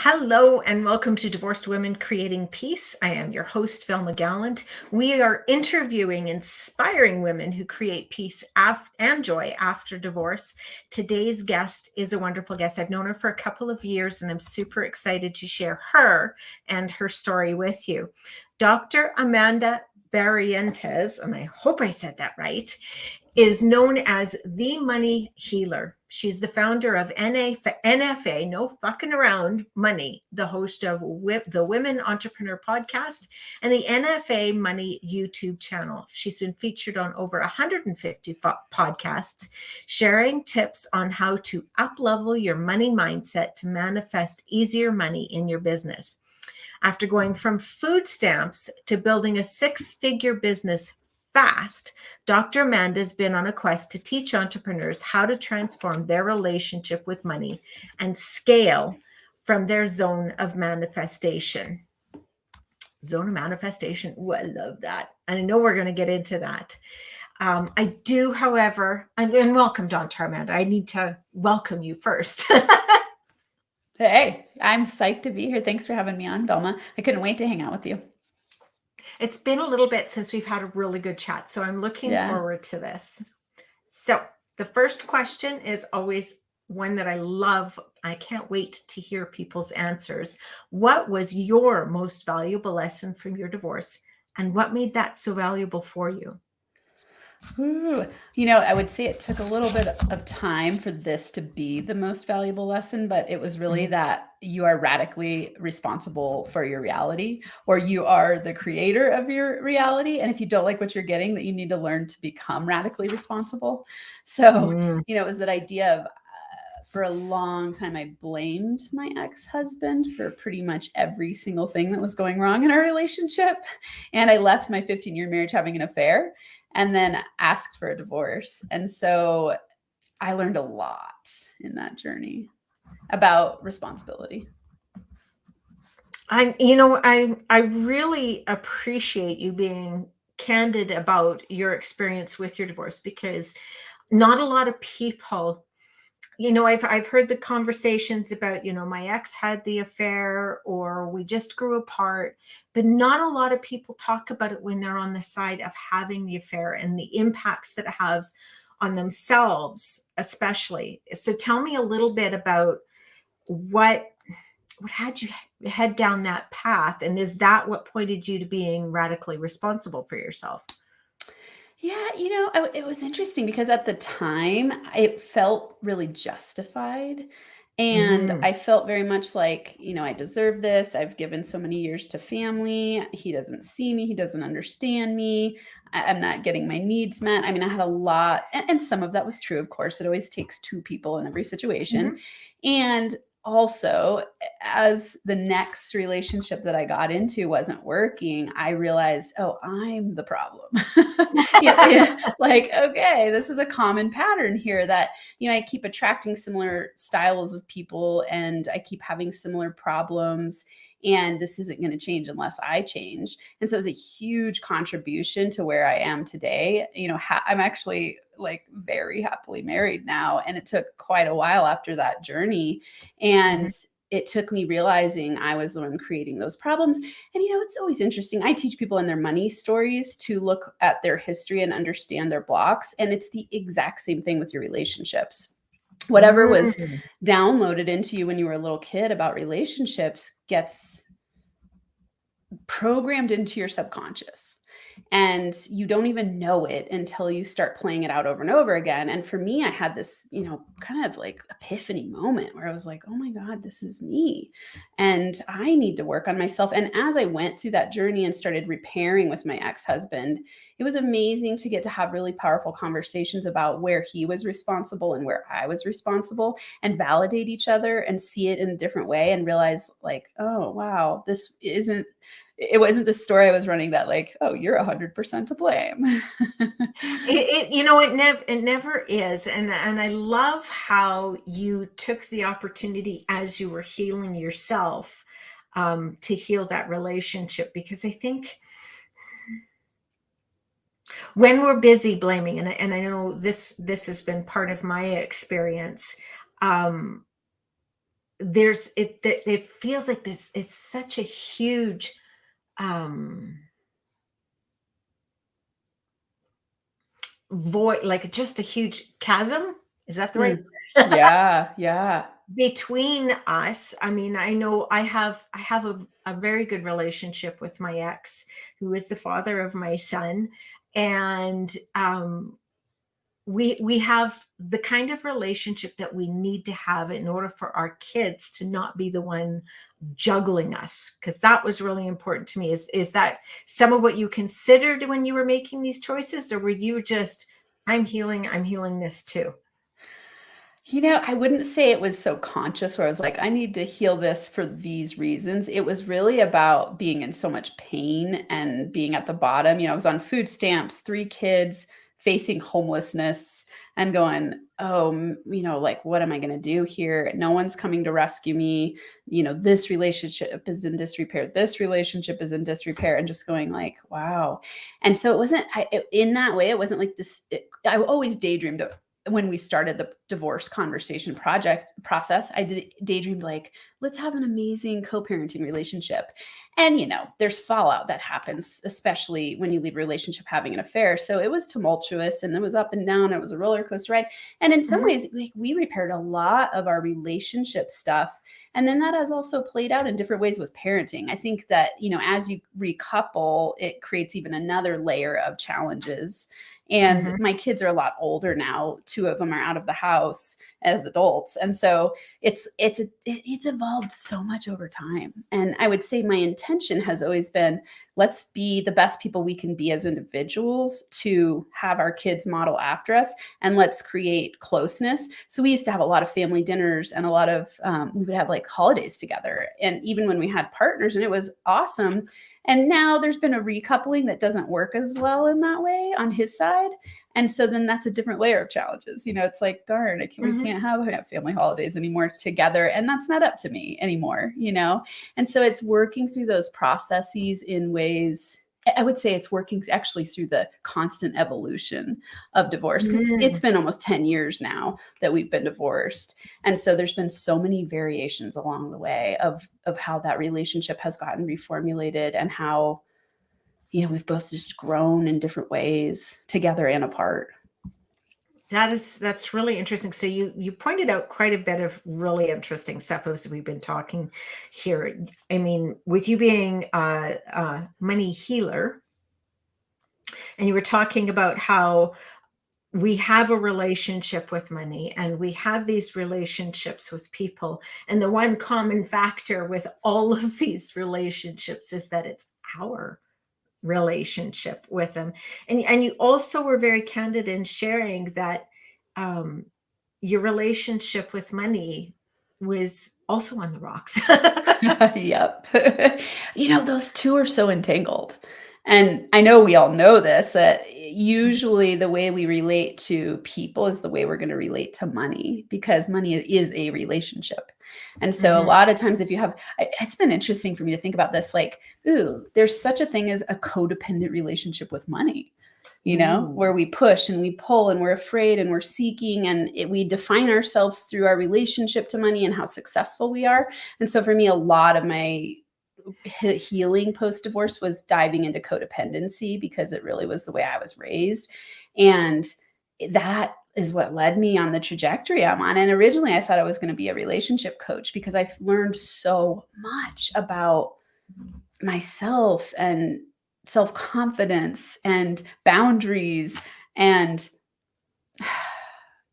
Hello and welcome to Divorced Women Creating Peace. I am your host, Velma Gallant. We are interviewing inspiring women who create peace and joy after divorce. Today's guest is a wonderful guest. I've known her for a couple of years and I'm super excited to share her and her story with you. Dr. Amanda Barrientez, and I hope I said that right, is known as the Money Healer. She's the founder of NFA, no fucking around money, the host of the Women Entrepreneur Podcast and the NFA Money YouTube Channel. She's been featured on over 150 podcasts, sharing tips on how to uplevel your money mindset to manifest easier money in your business. After going from food stamps to building a six-figure business fast, Dr. Amanda's been on a quest to teach entrepreneurs how to transform their relationship with money and scale from their zone of manifestation. Zone of manifestation. Ooh, I love that. And I know we're going to get into that. I do, however, and welcome, Dr. Amanda. I need to welcome you first. Hey, I'm psyched to be here. Thanks for having me on, Velma. I couldn't wait to hang out with you. It's been a little bit since we've had a really good chat, so I'm looking forward to this. So the first question is always one that I love. I can't wait to hear people's answers. What was your most valuable lesson from your divorce, and what made that so valuable for you? Ooh, I would say it took a little bit of time for this to be the most valuable lesson, but it was really that you are radically responsible for your reality, or you are the creator of your reality. And if you don't like what you're getting, that you need to learn to become radically responsible. So, it was that idea of, for a long time, I blamed my ex-husband for pretty much every single thing that was going wrong in our relationship. And I left my 15-year marriage having an affair and then asked for a divorce. And so I learned a lot in that journey about responsibility. I really appreciate you being candid about your experience with your divorce, because not a lot of people, I've heard the conversations about, my ex had the affair or we just grew apart, but not a lot of people talk about it when they're on the side of having the affair and the impacts that it has on themselves, especially. So tell me a little bit about what had you head down that path, and is that what pointed you to being radically responsible for yourself? Yeah, it was interesting because at the time it felt really justified. And I felt very much like, I deserve this. I've given so many years to family. He doesn't see me. He doesn't understand me. I'm not getting my needs met. I mean, I had a lot, and some of that was true, of course. It always takes two people in every situation. And also, as the next relationship that I got into wasn't working, I realized, oh, I'm the problem. Like, okay, this is a common pattern here that, I keep attracting similar styles of people and I keep having similar problems. And this isn't going to change unless I change. And so it was a huge contribution to where I am today. I'm actually like very happily married now. And it took quite a while after that journey. And it took me realizing I was the one creating those problems. And, it's always interesting. I teach people in their money stories to look at their history and understand their blocks. And it's the exact same thing with your relationships. Whatever was downloaded into you when you were a little kid about relationships gets programmed into your subconscious. And you don't even know it until you start playing it out over and over again. And for me, I had this, kind of like epiphany moment where I was like, oh my God, this is me. And I need to work on myself. And as I went through that journey and started repairing with my ex-husband, it was amazing to get to have really powerful conversations about where he was responsible and where I was responsible, and validate each other and see it in a different way and realize like, oh, wow, it wasn't the story I was running that like, oh, you're 100% to blame. It never is. And I love how you took the opportunity as you were healing yourself to heal that relationship, because I think when we're busy blaming, and I know this has been part of my experience, it feels like it's such a huge void, like just a huge chasm. Is that the right Mm. Yeah, yeah. between us? I mean, I know I have a very good relationship with my ex, who is the father of my son, and we have the kind of relationship that we need to have in order for our kids to not be the one juggling us, because that was really important to me. Is that some of what you considered when you were making these choices, or were you just, I'm healing this too? I wouldn't say it was so conscious where I was like, I need to heal this for these reasons. It was really about being in so much pain and being at the bottom. I was on food stamps, 3 kids, facing homelessness, and going, oh, like, what am I going to do here? No one's coming to rescue me. This relationship is in disrepair. This relationship is in disrepair. And just going like, wow. And so it wasn't, in that way, it wasn't like this. I always daydreamed of when we started the divorce conversation project process. I did daydreamed like, let's have an amazing co-parenting relationship. And, there's fallout that happens, especially when you leave a relationship having an affair. So it was tumultuous and it was up and down. It was a roller coaster ride. And in some Mhm. ways, like, we repaired a lot of our relationship stuff. And then that has also played out in different ways with parenting. I think that, as you recouple, it creates even another layer of challenges. And Mhm. my kids are a lot older now. 2 of them are out of the house as adults. And so it's evolved so much over time. And I would say my intention has always been, let's be the best people we can be as individuals to have our kids model after us, and let's create closeness. So we used to have a lot of family dinners and a lot of we would have like holidays together, and even when we had partners, and it was awesome. And now there's been a recoupling that doesn't work as well in that way on his side. And so then that's a different layer of challenges. It's like, darn, we Mhm. can't have family holidays anymore together. And that's not up to me anymore. And so it's working through those processes in ways. I would say it's working actually through the constant evolution of divorce, because it's Mm. been almost 10 years now that we've been divorced. And so there's been so many variations along the way of how that relationship has gotten reformulated, and how we've both just grown in different ways together and apart. That's really interesting. So you pointed out quite a bit of really interesting stuff as we've been talking here. I mean, with you being a money healer, and you were talking about how we have a relationship with money, and we have these relationships with people, and the one common factor with all of these relationships is that it's our relationship with them. And you also were very candid in sharing that um, your relationship with money was also on the rocks. Yep. Those 2 are so entangled. And I know we all know this, that usually the way we relate to people is the way we're going to relate to money, because money is a relationship. And so a Mhm. lot of times, if you have, it's been interesting for me to think about this, like, ooh, there's such a thing as a codependent relationship with money. Ooh. Where we push and we pull and we're afraid and we're seeking, and we define ourselves through our relationship to money and how successful we are. And so for me, a lot of my healing post divorce was diving into codependency, because it really was the way I was raised. And that is what led me on the trajectory I'm on. And originally, I thought I was going to be a relationship coach, because I've learned so much about myself and self confidence and boundaries and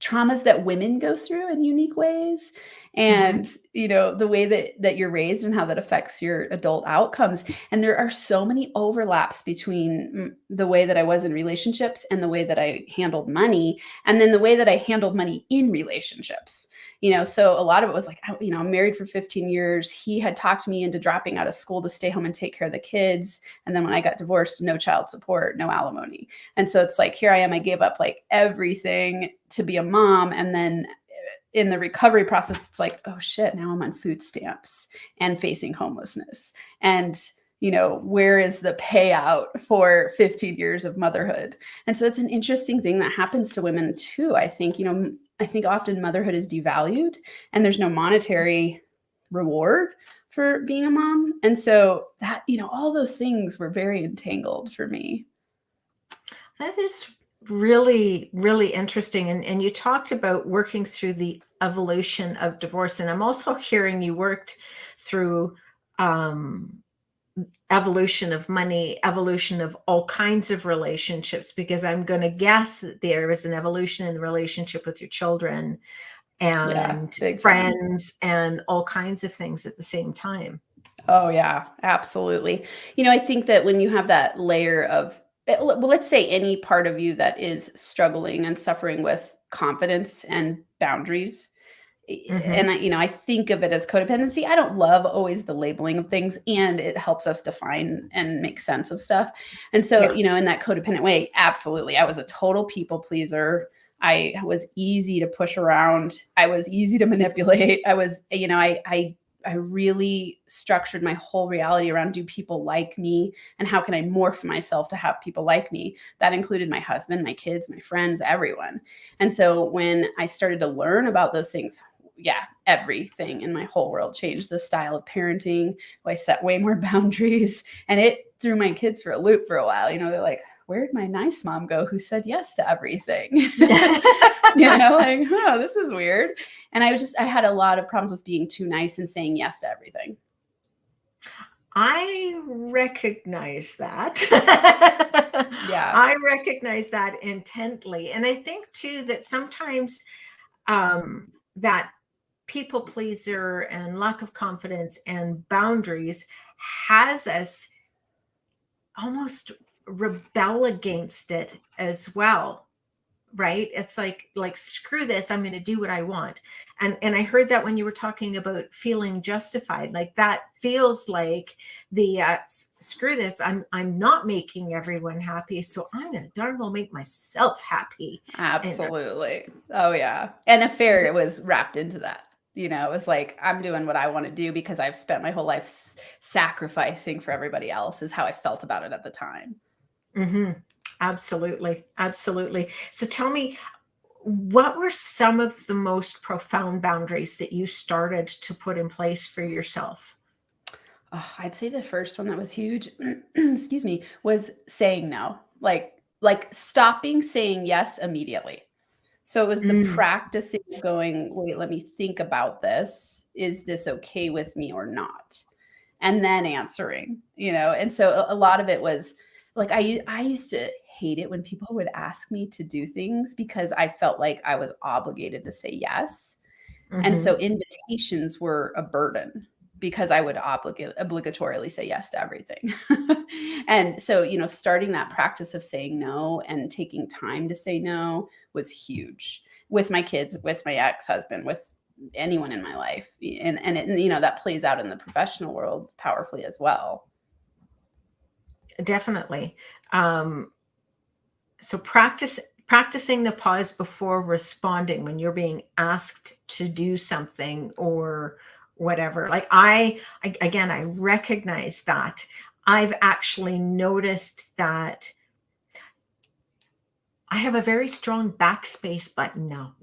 traumas that women go through in unique ways, Mhm. and the way that you're raised and how that affects your adult outcomes. And there are so many overlaps between the way that I was in relationships and the way that I handled money, and then the way that I handled money in relationships. So a lot of it was like, I'm married for 15 years. He had talked me into dropping out of school to stay home and take care of the kids, and then when I got divorced, no child support, no alimony. And so it's like, here I am, I gave up like everything to be a mom. And then in the recovery process, it's like, oh shit, now I'm on food stamps and facing homelessness. And, where is the payout for 15 years of motherhood? And so it's an interesting thing that happens to women too. I think often motherhood is devalued, and there's no monetary reward for being a mom. And so that, all those things were very entangled for me. That is really, really interesting. And you talked about working through the evolution of divorce. And I'm also hearing you worked through evolution of money, evolution of all kinds of relationships, because I'm going to guess that there is an evolution in the relationship with your children and friends and all kinds of things at the same time. Oh, yeah, absolutely. I think that when you have that layer of, well, let's say any part of you that is struggling and suffering with confidence and boundaries, and I think of it as codependency. I don't love always the labeling of things, and it helps us define and make sense of stuff. And so, in that codependent way, absolutely. I was a total people pleaser. I was easy to push around. I was easy to manipulate. I was, I really structured my whole reality around, do people like me? And how can I morph myself to have people like me? That included my husband, my kids, my friends, everyone. And so when I started to learn about those things, everything in my whole world changed. The style of parenting, I set way more boundaries, and it threw my kids for a loop for a while. They're like, where'd my nice mom go who said yes to everything? Like, oh, this is weird. And I had a lot of problems with being too nice and saying yes to everything. I recognize that. Yeah. I recognize that intently. And I think too that sometimes that people pleaser and lack of confidence and boundaries has us almost rebel against it as well. Right? It's like screw this, I'm going to do what I want. And I heard that when you were talking about feeling justified, like that feels like the screw this, I'm not making everyone happy, so I'm going to darn well make myself happy. Absolutely. Oh yeah. And it was wrapped into that. It was like, I'm doing what I want to do because I've spent my whole life sacrificing for everybody else, is how I felt about it at the time. Absolutely. Absolutely. So tell me, what were some of the most profound boundaries that you started to put in place for yourself? Oh, I'd say the first one that was huge, excuse me, was saying no. Like stopping saying yes immediately. So it was the practicing of going, wait, let me think about this. Is this okay with me or not? And then answering, And so a lot of it was like, I used to hate it when people would ask me to do things because I felt like I was obligated to say yes. And so invitations were a burden because I would obligatorily say yes to everything. And so, starting that practice of saying no and taking time to say no was huge with my kids, with my ex-husband, with anyone in my life. And that plays out in the professional world powerfully as well. Definitely. So practicing the pause before responding when you're being asked to do something or whatever. Like I recognize that. I've actually noticed that I have a very strong backspace button now.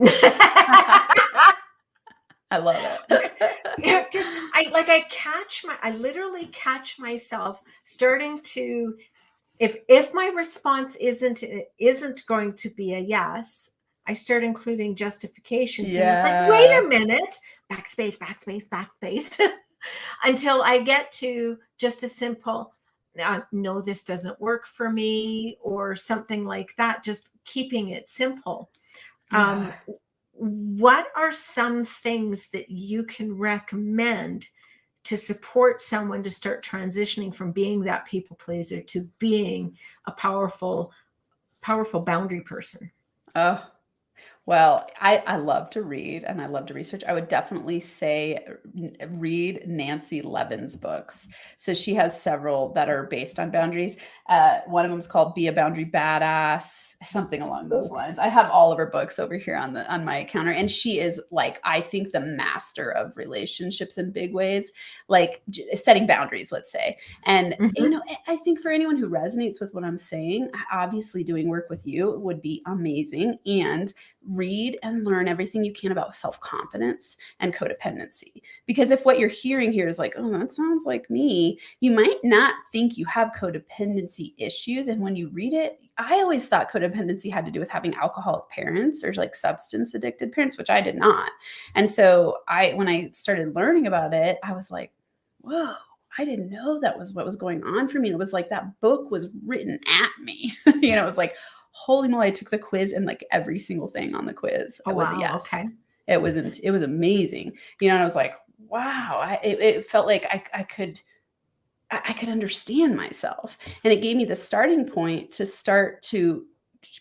I love it. Because I literally catch myself starting to, if my response isn't going to be a yes, I start including justifications. And it's like, wait a minute, backspace, until I get to just a simple, no, this doesn't work for me, or something like that, just keeping it simple. What are some things that you can recommend to support someone to start transitioning from being that people pleaser to being a powerful boundary person? Oh, well, I love to read and I love to research. I would definitely say read Nancy Levin's books. So she has several that are based on boundaries. One of them is called Be a Boundary Badass, something along those lines. I have all of her books over here on my counter. And she is like, I think, the master of relationships in big ways, like setting boundaries, let's say. And, I think for anyone who resonates with what I'm saying, obviously doing work with you would be amazing. And read and learn everything you can about self-confidence and codependency. Because if what you're hearing here is like, oh, that sounds like me, you might not think you have codependency issues. And when you read it, I always thought codependency had to do with having alcoholic parents or like substance addicted parents, which I did not. And so when I started learning about it, I was like, whoa, I didn't know that was what was going on for me. And it was like that book was written at me. It was like, holy moly, I took the quiz and like every single thing on the quiz, it was a yes. Okay. It was amazing. And I was like, wow, it felt like I could understand myself. And it gave me the starting point to start to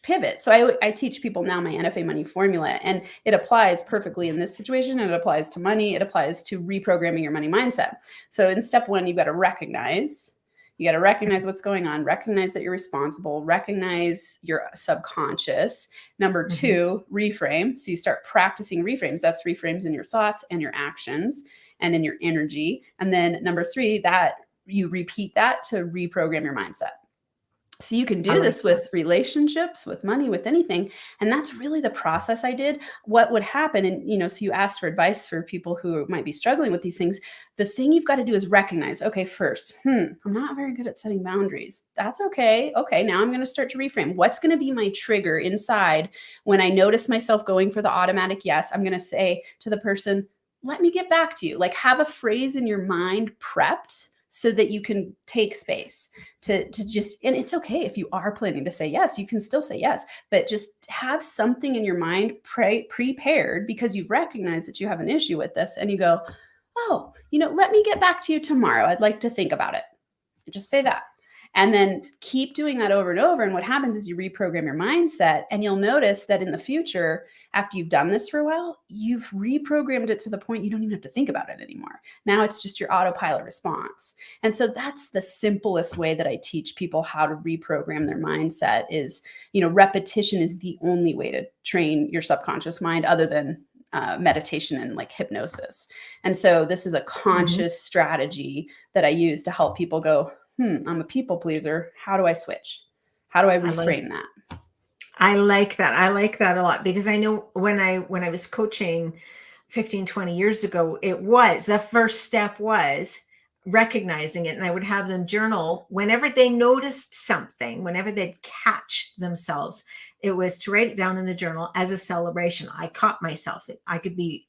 pivot. So I teach people now my NFA Money formula, and it applies perfectly in this situation. And it applies to money. It applies to reprogramming your money mindset. So in step one, you've got to recognize what's going on, recognize that you're responsible, recognize your subconscious. Number two, reframe. So you start practicing reframes. That's reframes in your thoughts and your actions and in your energy. And then number three, that you repeat that to reprogram your mindset. So you can do this with relationships, with money, with anything. And that's really the process I did. What would happen? And, so you asked for advice for people who might be struggling with these things. The thing you've got to do is recognize, okay, first, I'm not very good at setting boundaries. That's okay. Okay, now I'm going to start to reframe. What's going to be my trigger inside when I notice myself going for the automatic yes? I'm going to say to the person, let me get back to you. Like, have a phrase in your mind prepped so that you can take space to just, and it's okay if you are planning to say yes, you can still say yes, but just have something in your mind prepared because you've recognized that you have an issue with this, and you go, oh, let me get back to you tomorrow. I'd like to think about it. Just say that. And then keep doing that over and over. And what happens is you reprogram your mindset, and you'll notice that in the future, after you've done this for a while, you've reprogrammed it to the point you don't even have to think about it anymore. Now it's just your autopilot response. And so that's the simplest way that I teach people how to reprogram their mindset is, repetition is the only way to train your subconscious mind other than meditation and like hypnosis. And so this is a conscious strategy that I use to help people go, I'm a people pleaser. How do I switch? How do I reframe that? I like that. I like that a lot because I know when I was coaching 15, 20 years ago, the first step was recognizing it. And I would have them journal whenever they noticed something, whenever they'd catch themselves, it was to write it down in the journal as a celebration. I caught myself. I could be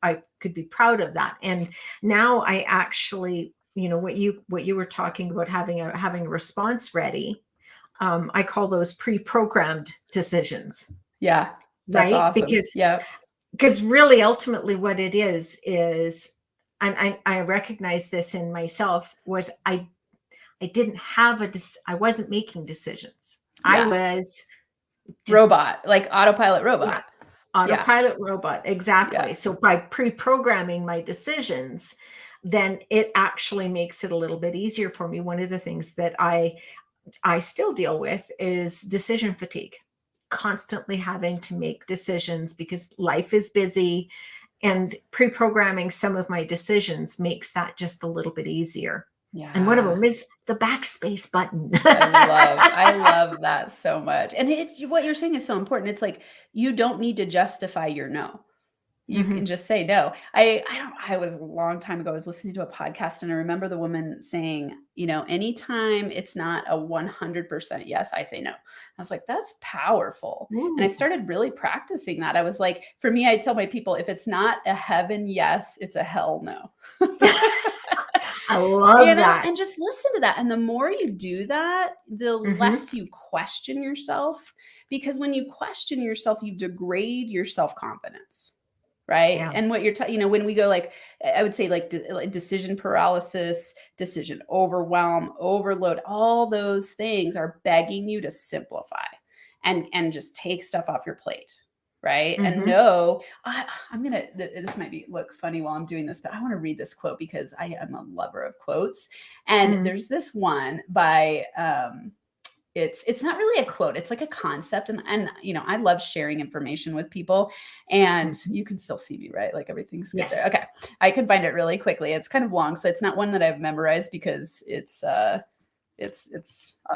proud of that. And now I actually, what you were talking about, having a response ready. I call those pre-programmed decisions. Yeah, that's right? awesome. Because really, ultimately, what it is, and I recognize this in myself, was I didn't have I wasn't making decisions. Yeah. I was robot, like autopilot robot. Yeah, autopilot robot, exactly. Yeah. So by pre-programming my decisions, then it actually makes it a little bit easier for me. One of the things that I still deal with is decision fatigue, constantly having to make decisions because life is busy, and pre-programming some of my decisions makes that just a little bit easier. Yeah. And one of them is the backspace button. I love that so much. And what you're saying is so important. It's like, you don't need to justify your no. You can just say no. I was a long time ago, I was listening to a podcast, and I remember the woman saying, anytime it's not a 100% yes, I say no. I was like, that's powerful. Ooh. And I started really practicing that. I was like, for me, I tell my people, if it's not a heaven yes, it's a hell no. I love that. And just listen to that. And the more you do that, the less you question yourself, because when you question yourself, you degrade your self-confidence. Right. Yeah. And what you're when we go, like, I would say like decision paralysis, decision overwhelm, overload, all those things are begging you to simplify and just take stuff off your plate. Right. And no, this might look funny while I'm doing this, but I want to read this quote because I am a lover of quotes. And there's this one by, it's not really a quote. It's like a concept. And I love sharing information with people, and you can still see me, right? Like everything's good there. Okay. I can find it really quickly. It's kind of long. So it's not one that I've memorized because it's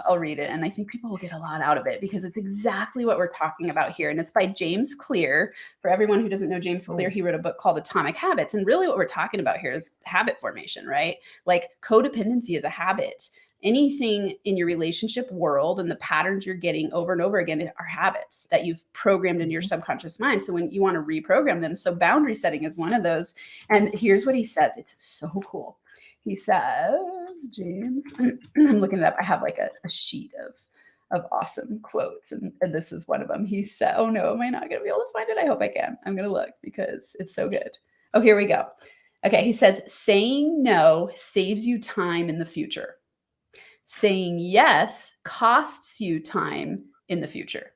I'll read it. And I think people will get a lot out of it because it's exactly what we're talking about here. And it's by James Clear. For everyone who doesn't know James Clear, he wrote a book called Atomic Habits. And really what we're talking about here is habit formation, right? Like codependency is a habit. Anything in your relationship world and the patterns you're getting over and over again are habits that you've programmed into your subconscious mind. So when you want to reprogram them, so boundary setting is one of those. And here's what he says. It's so cool. He says, James, I'm looking it up. I have like a sheet of awesome quotes. And this is one of them. He said, oh no, am I not going to be able to find it? I hope I can. I'm going to look because it's so good. Oh, here we go. Okay. He says, saying no saves you time in the future. Saying yes costs you time in the future.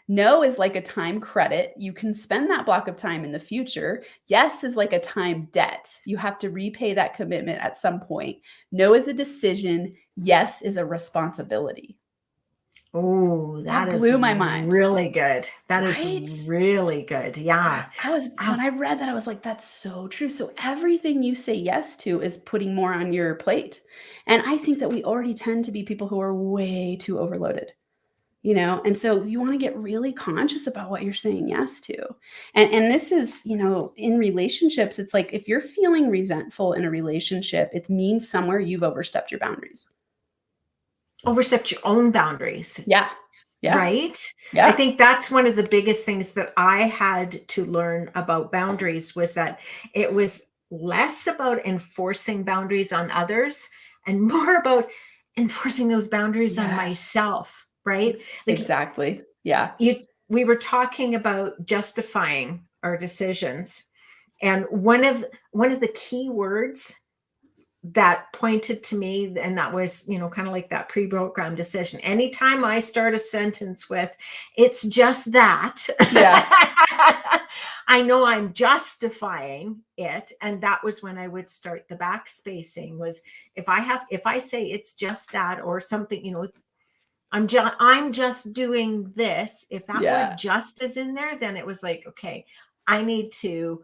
No is like a time credit. You can spend that block of time in the future. Yes is like a time debt. You have to repay that commitment at some point. No is a decision. Yes is a responsibility. Oh, that blew my mind. Really good. That is really good. Yeah. When I read that, I was like, that's so true. So everything you say yes to is putting more on your plate. And I think that we already tend to be people who are way too overloaded. And so you want to get really conscious about what you're saying yes to. And this is, in relationships, it's like, if you're feeling resentful in a relationship, it means somewhere you've overstepped your boundaries. Overstepped your own boundaries. Yeah. Yeah. Right? Yeah. I think that's one of the biggest things that I had to learn about boundaries was that it was less about enforcing boundaries on others and more about enforcing those boundaries on myself. Right? Like, exactly. Yeah. We were talking about justifying our decisions. And one of the key words that pointed to me, and that was, kind of like that pre-programmed decision. Anytime I start a sentence with, it's just that, yeah. I know I'm justifying it. And that was when I would start the backspacing was if I say it's just that or something, I'm just doing this. If that word just is in there, then it was like, okay, I need to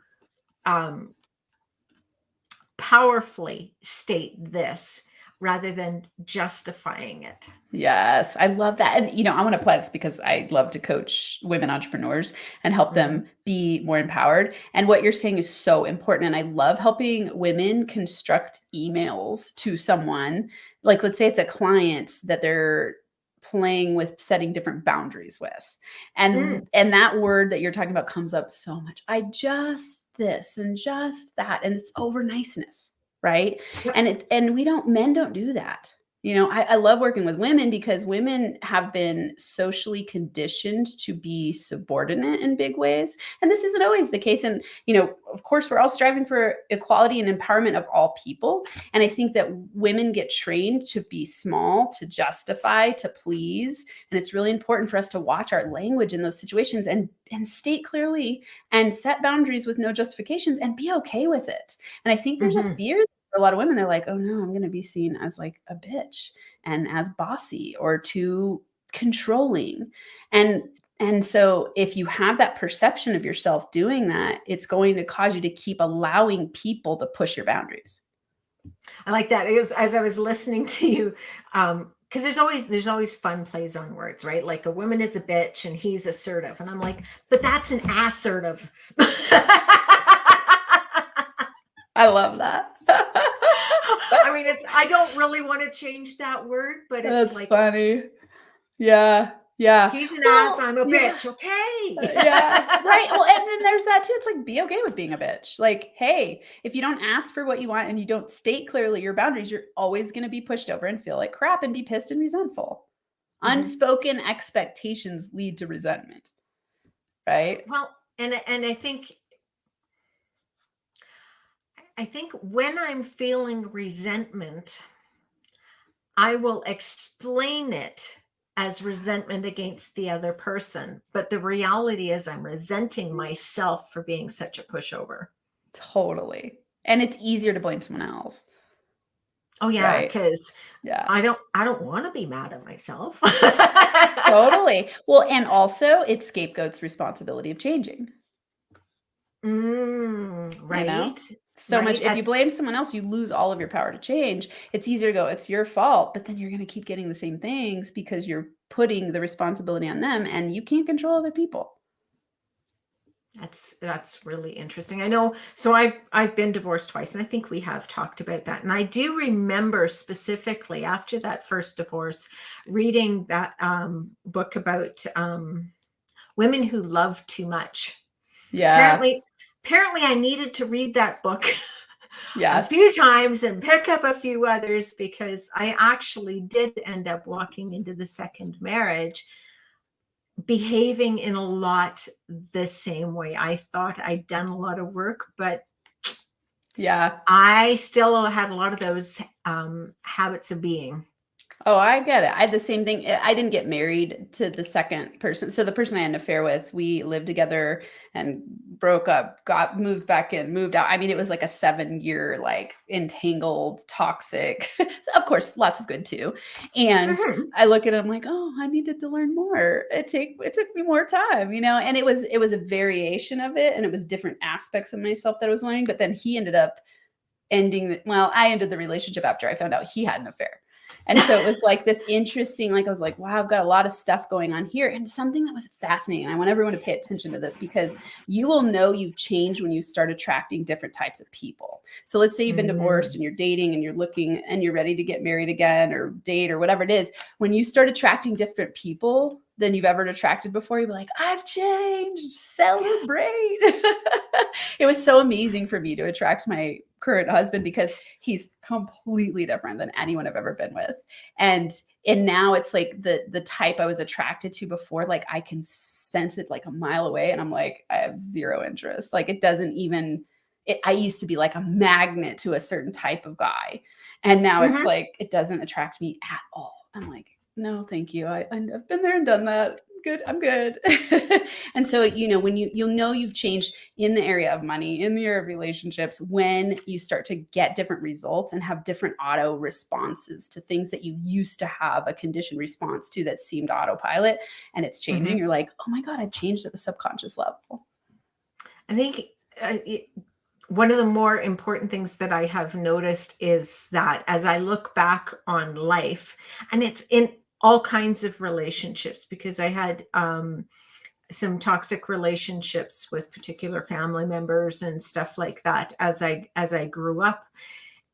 powerfully state this rather than justifying it. Yes, I love that. And, I want to apply this because I love to coach women entrepreneurs and help them be more empowered. And what you're saying is so important. And I love helping women construct emails to someone. Like, let's say it's a client that they're playing with setting different boundaries with. And that word that you're talking about comes up so much. I just this and just that. And it's over niceness, right? Yep. And men don't do that. I love working with women because women have been socially conditioned to be subordinate in big ways. And this isn't always the case. And, of course, we're all striving for equality and empowerment of all people. And I think that women get trained to be small, to justify, to please. And it's really important for us to watch our language in those situations and state clearly and set boundaries with no justifications and be okay with it. And I think there's a fear for a lot of women. They're like, oh no, I'm going to be seen as like a bitch and as bossy or too controlling. And so if you have that perception of yourself doing that, it's going to cause you to keep allowing people to push your boundaries. I like that. It was, as I was listening to you, because there's always fun plays on words, right? Like a woman is a bitch and he's assertive. And I'm like, but that's an assertive. I love that. I mean, I don't really want to change that word, but it's that's funny. Yeah. Yeah. He's an ass, I'm a bitch. Okay. Yeah. Right. Well, and then there's that too. It's like, be okay with being a bitch. Like, hey, if you don't ask for what you want and you don't state clearly your boundaries, you're always going to be pushed over and feel like crap and be pissed and resentful. Unspoken expectations lead to resentment. Right. Well, and I think when I'm feeling resentment, I will explain it as resentment against the other person. But the reality is I'm resenting myself for being such a pushover. Totally. And it's easier to blame someone else. Oh yeah, because I don't want to be mad at myself. Totally. Well, and also it scapegoats responsibility of changing. Right. so much. If you blame someone else, you lose all of your power to change. It's easier to go, it's your fault, but then you're going to keep getting the same things because you're putting the responsibility on them, and you can't control other people. That's really interesting. I know. So I've been divorced twice, and I think we have talked about that. And I do remember specifically after that first divorce, reading that book about women who love too much. Yeah. Apparently I needed to read that book Yes. a few times and pick up a few others, because I actually did end up walking into the second marriage behaving in a lot the same way. I thought I'd done a lot of work, but yeah, I still had a lot of those habits of being. Oh, I get it. I had the same thing. I didn't get married to the second person. So the person I had an affair with, we lived together and broke up, moved back in, moved out. I mean, it was like a 7-year, like entangled, toxic, of course, lots of good too. And I look at it, I'm like, oh, I needed to learn more. It took me more time, and it was a variation of it. And it was different aspects of myself that I was learning. But then he ended up I ended the relationship after I found out he had an affair. And so it was like this interesting, I was like, wow, I've got a lot of stuff going on here. And something that was fascinating. I want everyone to pay attention to this, because you will know you've changed when you start attracting different types of people. So let's say you've been divorced and you're dating and you're looking and you're ready to get married again or date or whatever it is. When you start attracting different people than you've ever attracted before, you'll be like, I've changed, celebrate. It was so amazing for me to attract my current husband, because he's completely different than anyone I've ever been with. And now it's like the type I was attracted to before, like I can sense it like a mile away. And I'm like, I have zero interest. Like it doesn't even, I used to be like a magnet to a certain type of guy. And now it's like, it doesn't attract me at all. I'm like, no, thank you. I've been there and done that. Good. I'm good. And so, when you'll know you've changed in the area of money, in the area of relationships, when you start to get different results and have different auto responses to things that you used to have a conditioned response to that seemed autopilot, and it's changing. You're like, oh my God, I've changed at the subconscious level. I think one of the more important things that I have noticed is that as I look back on life, and it's in all kinds of relationships, because I had some toxic relationships with particular family members and stuff like that as I grew up.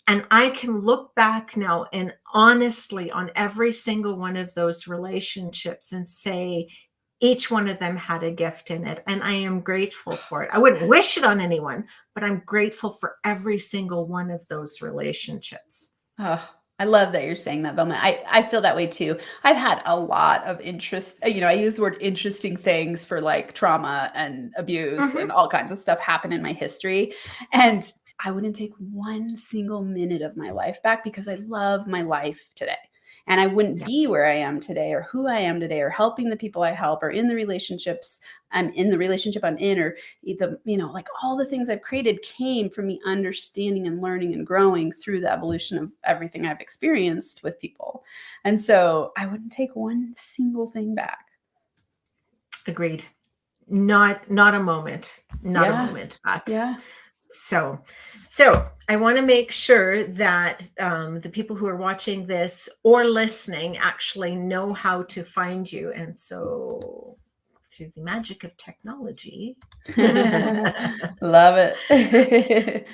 And I can look back now and honestly on every single one of those relationships and say, each one of them had a gift in it. And I am grateful for it. I wouldn't wish it on anyone, but I'm grateful for every single one of those relationships. Oh, I love that you're saying that, Velma. I feel that way too. I've had a lot of interest. I use the word interesting things for like trauma and abuse and all kinds of stuff happen in my history. And I wouldn't take one single minute of my life back, because I love my life today. And I wouldn't be where I am today, or who I am today, or helping the people I help, or in the relationships I'm in, or like all the things I've created came from me understanding and learning and growing through the evolution of everything I've experienced with people. And so I wouldn't take one single thing back. Agreed. Not a moment back. Yeah. So I want to make sure that the people who are watching this or listening actually know how to find you. And so through the magic of technology. Love it.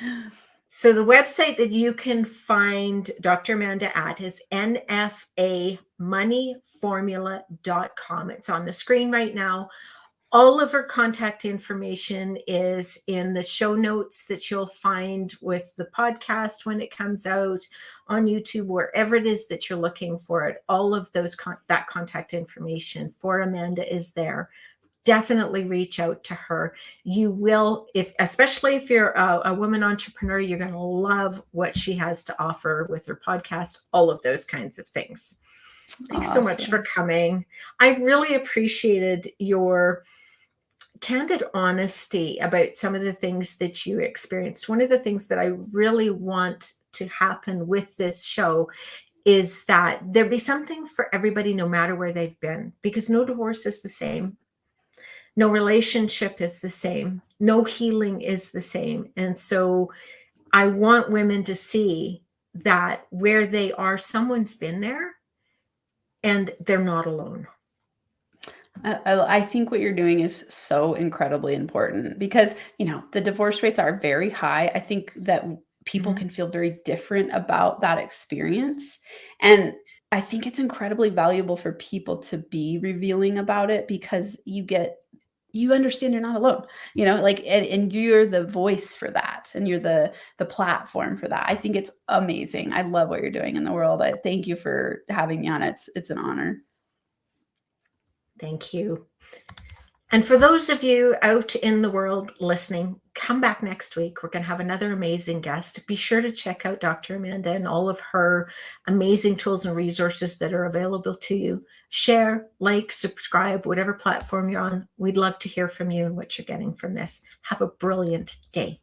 So the website that you can find Dr. Amanda at is nfamoneyformula.com. It's on the screen right now. All of her contact information is in the show notes that you'll find with the podcast when it comes out on YouTube, wherever it is that you're looking for it. All of those that contact information for Amanda is there. Definitely reach out to her. You will, especially if you're a woman entrepreneur, you're going to love what she has to offer with her podcast, all of those kinds of things. Thanks so much for coming. I really appreciated your candid honesty about some of the things that you experienced. One of the things that I really want to happen with this show is that there be something for everybody, no matter where they've been, because no divorce is the same. No relationship is the same. No healing is the same. And so I want women to see that where they are, someone's been there and they're not alone. I think what you're doing is so incredibly important because, the divorce rates are very high. I think that people Mhm. can feel very different about that experience. And I think it's incredibly valuable for people to be revealing about it because you understand you're not alone, like, and you're the voice for that and you're the platform for that. I think it's amazing. I love what you're doing in the world. I thank you for having me on. It's an honor. Thank you. And for those of you out in the world listening, come back next week. We're going to have another amazing guest. Be sure to check out Dr. Amanda and all of her amazing tools and resources that are available to you. Share, like, subscribe, whatever platform you're on. We'd love to hear from you and what you're getting from this. Have a brilliant day.